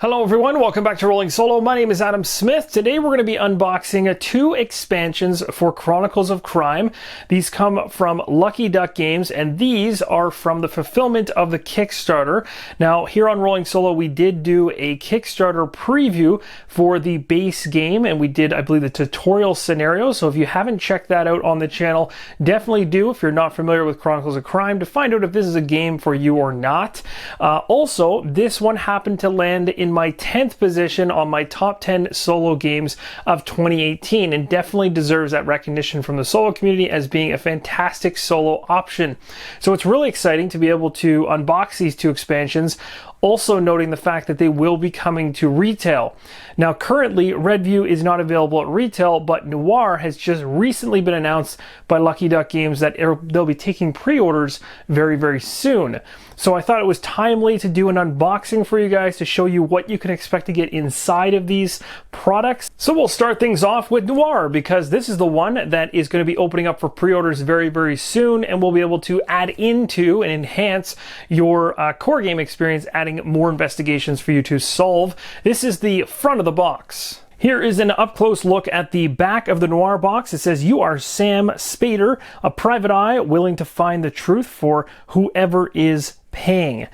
Hello everyone, welcome back to Rolling Solo. My name is Adam Smith. Today we're going to be unboxing two expansions for Chronicles of Crime. These come from Lucky Duck Games, and these are from the fulfillment of the Kickstarter. Now, here on Rolling Solo, we did do a Kickstarter preview for the base game, and we did, I believe, the tutorial scenario. So if you haven't checked that out on the channel, definitely do if you're not familiar with Chronicles of Crime to find out if this is a game for you or not. Also, this one happened to land in my 10th position on my top 10 solo games of 2018 and definitely deserves that recognition from the solo community as being a fantastic solo option. So it's really exciting to be able to unbox these two expansions, also noting the fact that they will be coming to retail. Now currently Redview is not available at retail, but Noir has just recently been announced by Lucky Duck Games that they'll be taking pre-orders very, very soon. So I thought it was timely to do an unboxing for you guys to show you what you can expect to get inside of these products. So we'll start things off with Noir, because this is the one that is going to be opening up for pre-orders very, very soon, and we'll be able to add into and enhance your core game experience, adding more investigations for you to solve. This is the front of the box. Here is an up-close look at the back of the Noir box. It says, "You are Sam Spader, a private eye willing to find the truth for whoever is paying.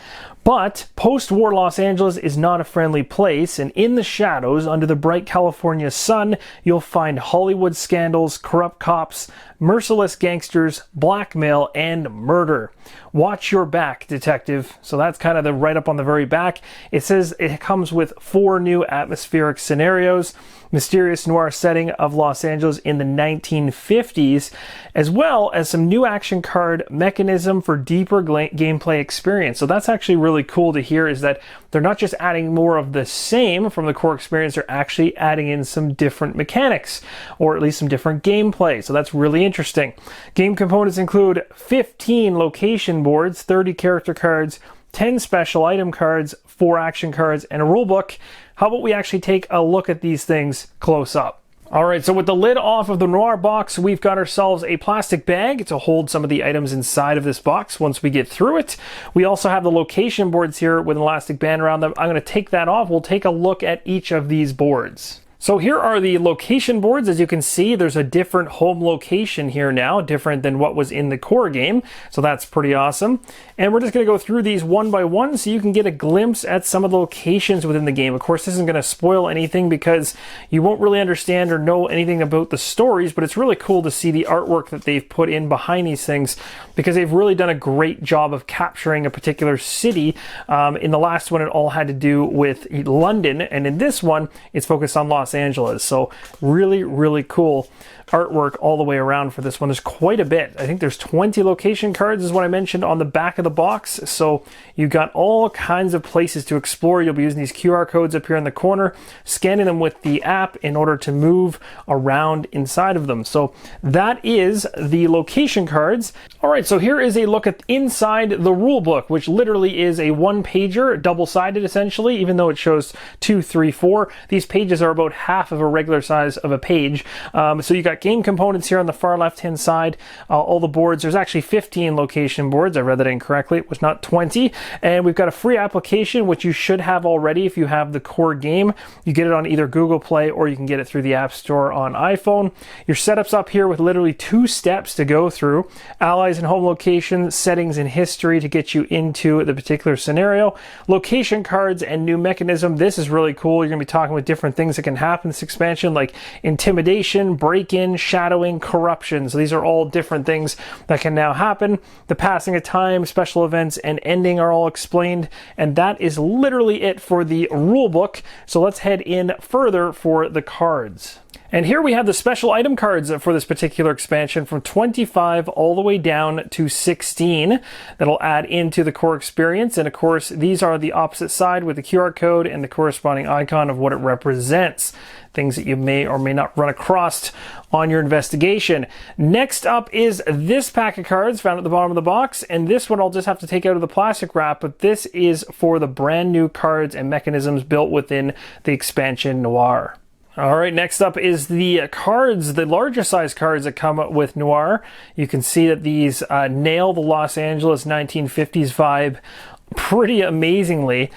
But post-war Los Angeles is not a friendly place, and in the shadows, under the bright California sun, you'll find Hollywood scandals, corrupt cops, merciless gangsters, blackmail, and murder. Watch your back, detective." So that's kind of the write-up on the very back. It says it comes with 4 new atmospheric scenarios, mysterious noir setting of Los Angeles in the 1950s, as well as some new action card mechanism for deeper gameplay experience. So that's actually really cool to hear, is that they're not just adding more of the same from the core experience, they're actually adding in some different mechanics, or at least some different gameplay. So that's really interesting. Game components include 15 location boards, 30 character cards, 10 special item cards, 4 action cards, and a rulebook. How about we actually take a look at these things close up? Alright, so with the lid off of the Noir box, we've got ourselves a plastic bag to hold some of the items inside of this box once we get through it. We also have the location boards here with an elastic band around them. I'm going to take that off. We'll take a look at each of these boards. So here are the location boards. As you can see, there's a different home location here now, different than what was in the core game. So that's pretty awesome. And we're just going to go through these one by one so you can get a glimpse at some of the locations within the game. Of course, this isn't going to spoil anything because you won't really understand or know anything about the stories, but it's really cool to see the artwork that they've put in behind these things, because they've really done a great job of capturing a particular city. In the last one, it all had to do with London, and in this one, it's focused on Los Angeles. So really, really cool artwork all the way around for this one. There's quite a bit. I think there's 20 location cards is what I mentioned on the back of the box. So you've got all kinds of places to explore. You'll be using these QR codes up here in the corner, scanning them with the app in order to move around inside of them. So that is the location cards. All right, so here is a look at inside the rule book, which literally is a one-pager, double-sided essentially, even though it shows 2, 3, 4. These pages are about half of a regular size of a page. So you got game components here on the far left-hand side. All the boards, there's actually 15 location boards. I read that incorrectly. It was not 20. And we've got a free application, which you should have already if you have the core game. You get it on either Google Play or you can get it through the App Store on iPhone. Your setup's up here with literally 2 steps to go through. Allies and home location, settings and history to get you into the particular scenario. Location cards and new mechanism. This is really cool. You're going to be talking with different things that can happen in this expansion, like intimidation, break-in, shadowing, corruption. So these are all different things that can now happen. The passing of time, special events, and ending are all explained. And that is literally it for the rule book. So let's head in further for the cards. And here we have the special item cards for this particular expansion from 25 all the way down to 16 that'll add into the core experience. And of course, these are the opposite side with the QR code and the corresponding icon of what it represents. Things that you may or may not run across on your investigation. Next up is this pack of cards found at the bottom of the box. And this one I'll just have to take out of the plastic wrap, but this is for the brand new cards and mechanisms built within the expansion Noir. All right, next up is the cards, the larger size cards that come with Noir. You can see that these nail the Los Angeles 1950s vibe pretty amazingly.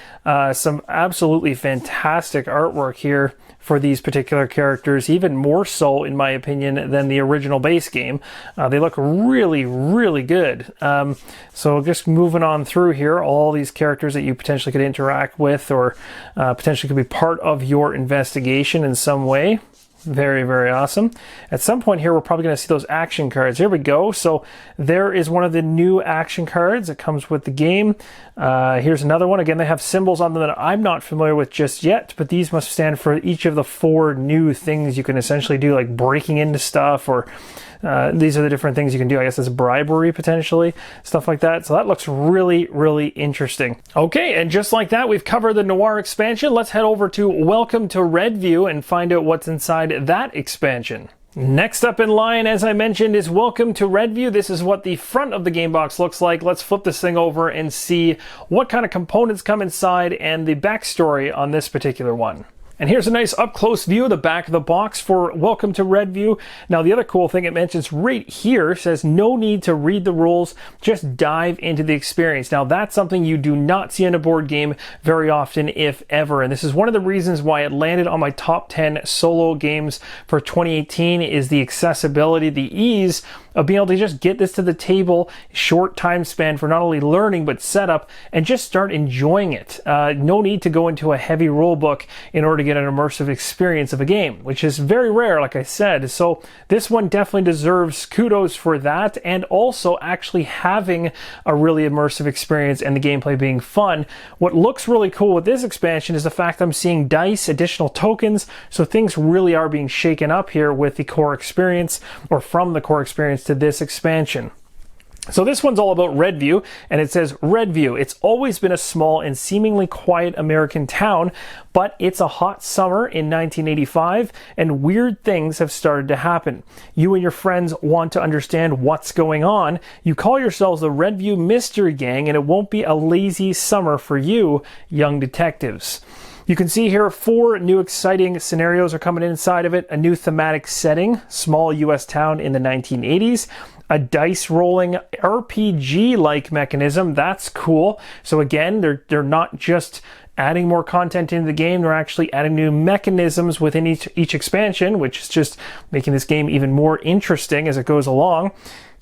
Some absolutely fantastic artwork here for these particular characters, even more so in my opinion than the original base game. They look really, really good. So just moving on through here, all these characters that you potentially could interact with or potentially could be part of your investigation in some way. Very, very awesome. At some point here, we're probably going to see those action cards. Here we go. So there is one of the new action cards that comes with the game. Here's another one. Again, they have symbols on them that I'm not familiar with just yet, but these must stand for each of the 4 new things you can essentially do, like breaking into stuff, or these are the different things you can do. I guess it's bribery potentially, stuff like that. So that looks really, really interesting. Okay, and just like that, we've covered the Noir expansion. Let's head over to Welcome to Redview and find out what's inside that expansion. Next up in line, as I mentioned, is Welcome to Redview. This is what the front of the game box looks like. Let's flip this thing over and see what kind of components come inside and the backstory on this particular one. And here's a nice up-close view of the back of the box for Welcome to Redview. Now, the other cool thing it mentions right here says no need to read the rules, just dive into the experience. Now, that's something you do not see in a board game very often, if ever. And this is one of the reasons why it landed on my top 10 solo games for 2018 is the accessibility, the ease of being able to just get this to the table, short time span for not only learning but setup, and just start enjoying it. No need to go into a heavy rulebook in order to get an immersive experience of a game, which is very rare, like I said. So this one definitely deserves kudos for that, and also actually having a really immersive experience and the gameplay being fun. What looks really cool with this expansion is the fact I'm seeing dice, additional tokens, so things really are being shaken up here with the core experience, or from the core experience to this expansion. So this one's all about Redview, and it says, Redview, it's always been a small and seemingly quiet American town, but it's a hot summer in 1985, and weird things have started to happen. You and your friends want to understand what's going on. You call yourselves the Redview Mystery Gang, and it won't be a lazy summer for you, young detectives. You can see here 4 new exciting scenarios are coming inside of it. A new thematic setting, small US town in the 1980s. A dice rolling RPG-like mechanism. That's cool. So again, they're not just adding more content into the game, they're actually adding new mechanisms within each expansion, which is just making this game even more interesting as it goes along.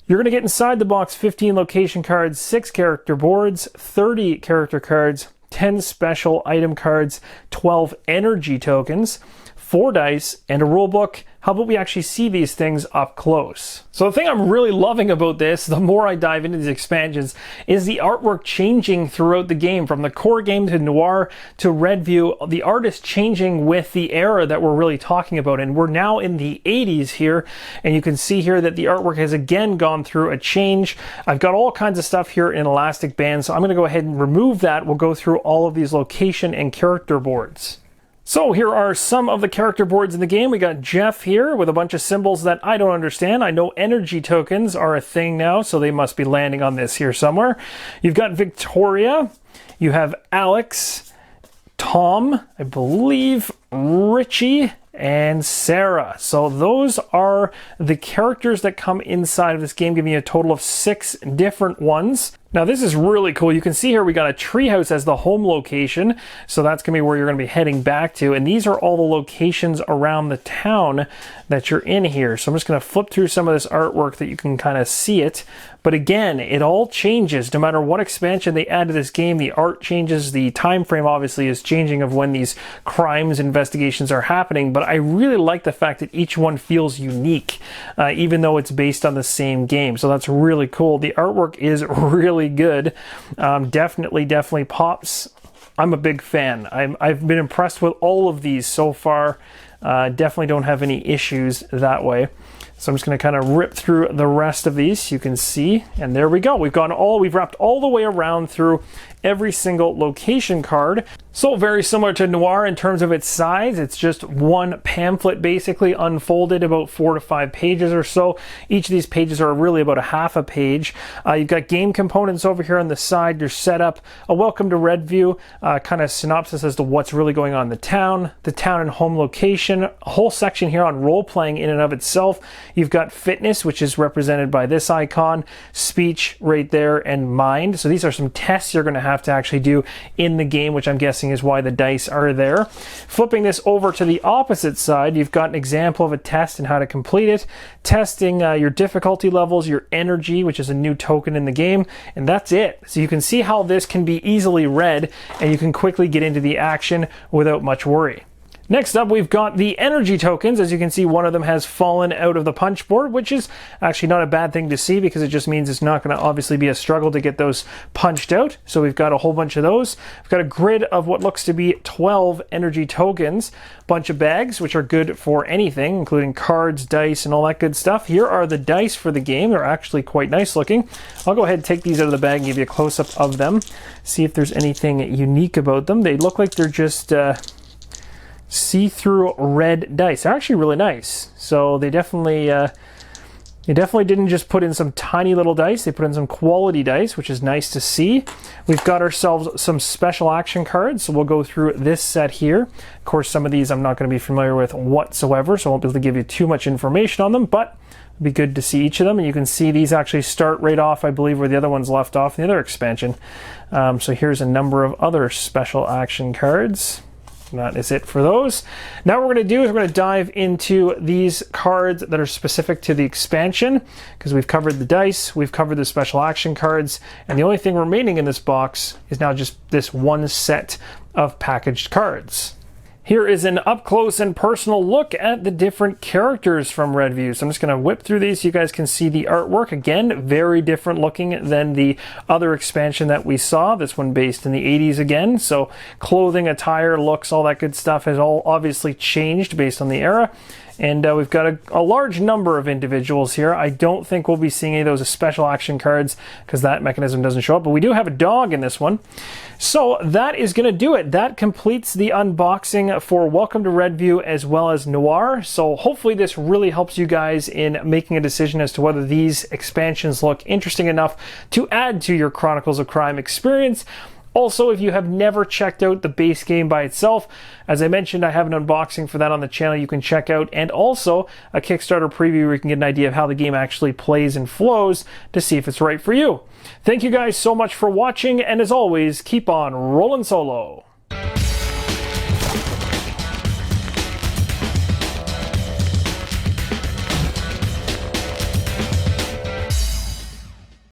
You're going to get inside the box 15 location cards, 6 character boards, 30 character cards, 10 special item cards, 12 energy tokens, 4 dice, and a rulebook. How about we actually see these things up close? So the thing I'm really loving about this, the more I dive into these expansions, is the artwork changing throughout the game. From the core game to Noir to Redview, the art is changing with the era that we're really talking about. And we're now in the 80s here, and you can see here that the artwork has again gone through a change. I've got all kinds of stuff here in elastic bands, so I'm going to go ahead and remove that. We'll go through all of these location and character boards. So here are some of the character boards in the game. We got Jeff here with a bunch of symbols that I don't understand. I know energy tokens are a thing now, so they must be landing on this here somewhere. You've got Victoria. You have Alex, Tom, I believe, Richie, and Sarah. So those are the characters that come inside of this game, giving you a total of 6 different ones. Now this is really cool. You can see here we got a treehouse as the home location, so that's going to be where you're going to be heading back to, and these are all the locations around the town that you're in here. So I'm just going to flip through some of this artwork that you can kind of see it. But again, it all changes no matter what expansion they add to this game. The art changes, the time frame obviously is changing of when these crimes investigations are happening, but I really like the fact that each one feels unique, even though it's based on the same game. So that's really cool. The artwork is really good. Definitely pops. I'm a big fan. I've been impressed with all of these so far. Definitely don't have any issues that way. So I'm just going to kind of rip through the rest of these. You can see, and there we go. We've wrapped all the way around through every single location card. So very similar to Noir in terms of its size. It's just one pamphlet basically unfolded, about 4 to 5 pages or so. Each of these pages are really about a half a page. You've got game components over here on the side, your setup, a welcome to Redview, kind of synopsis as to what's really going on in the town and home location. whole section here on role-playing in and of itself. You've got fitness, which is represented by this icon, speech right there, and mind. So these are some tests you're going to have to actually do in the game, which I'm guessing is why the dice are there. Flipping this over to the opposite side, you've got an example of a test and how to complete it. Testing your difficulty levels, your energy, which is a new token in the game, and that's it. So you can see how this can be easily read, and you can quickly get into the action without much worry. Next up, we've got the energy tokens. As you can see, one of them has fallen out of the punch board, which is actually not a bad thing to see because it just means it's not going to obviously be a struggle to get those punched out. So we've got a whole bunch of those. We've got a grid of what looks to be 12 energy tokens, bunch of bags, which are good for anything, including cards, dice, and all that good stuff. Here are the dice for the game. They're actually quite nice looking. I'll go ahead and take these out of the bag and give you a close-up of them, see if there's anything unique about them. They look like they're just see-through red dice. They're actually really nice. So they definitely didn't just put in some tiny little dice. They put in some quality dice, which is nice to see. We've got ourselves some special action cards, so we'll go through this set here. Of course, some of these I'm not going to be familiar with whatsoever, so I won't be able to give you too much information on them, but it'd be good to see each of them. And you can see these actually start right off, I believe, where the other ones left off in the other expansion. So here's a number of other special action cards. That is it for those. Now what we're going to do is we're going to dive into these cards that are specific to the expansion, because we've covered the dice, we've covered the special action cards, and the only thing remaining in this box is now just this one set of packaged cards. Here is an up-close and personal look at the different characters from Redview. So I'm just going to whip through these so you guys can see the artwork. Again, very different looking than the other expansion that we saw. This one based in the 80s again. So clothing, attire, looks, all that good stuff has all obviously changed based on the era. And we've got a large number of individuals here. I don't think we'll be seeing any of those special action cards because that mechanism doesn't show up, but we do have a dog in this one. So that is going to do it. That completes the unboxing for Welcome to Redview as well as Noir. So hopefully this really helps you guys in making a decision as to whether these expansions look interesting enough to add to your Chronicles of Crime experience. Also, if you have never checked out the base game by itself, as I mentioned, I have an unboxing for that on the channel you can check out, and also a Kickstarter preview where you can get an idea of how the game actually plays and flows to see if it's right for you. Thank you guys so much for watching, and as always, keep on rolling solo.